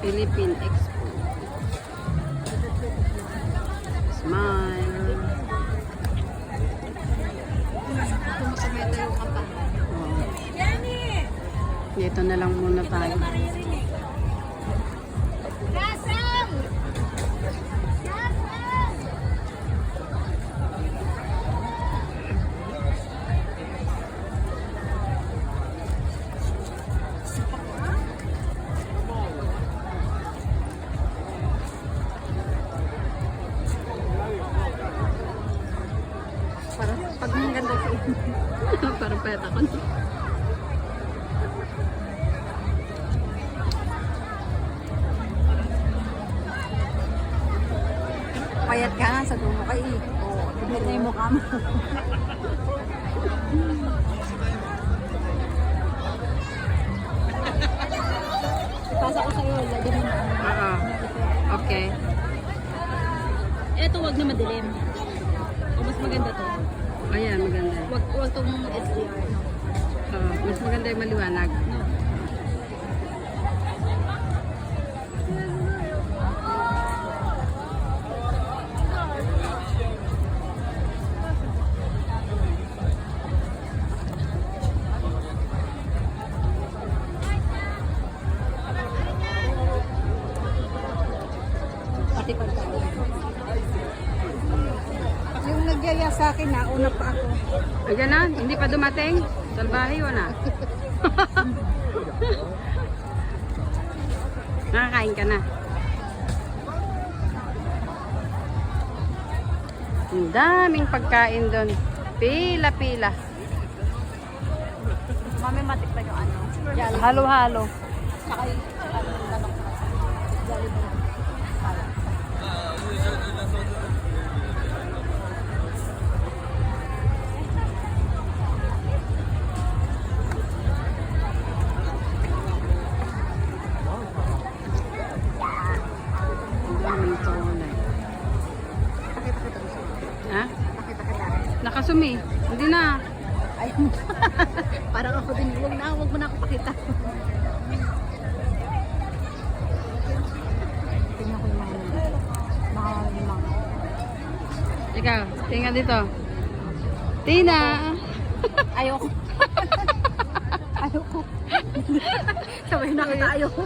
Philippine Expo. Smile. Oh. Dito na lang muna tayo. Pag ang ganda sa inyo. Parang peta ko. Payat ka nga sa dumo kay oo, tignan na yung mukha mo. Ipasa ko sa'yo, lagyan mo na. Oo. Okay. Eto, wag na madilim. O mas maganda to. Ayan, maganda. Wag tong SDR. Mas maganda yung maliwanag. Pati pagkain. Yung nagyaya sa akin na, una pa ako. Ayan na, hindi pa dumating. Salbahe na. Nakakain ka na. Ang daming pagkain doon. Pila-pila. Mami, matik pa yung ano. Halo-halo. Saka yung manok na. Jollibee. Ha? Pakita kita. Nakasumi. Hindi na. Ay, parang ako din. Huwag mo na ako pakita. Tingnan ko yung mga Ikaw, tingnan dito. Tina! ayoko. Ayoko. Sabay na kita, ayoko.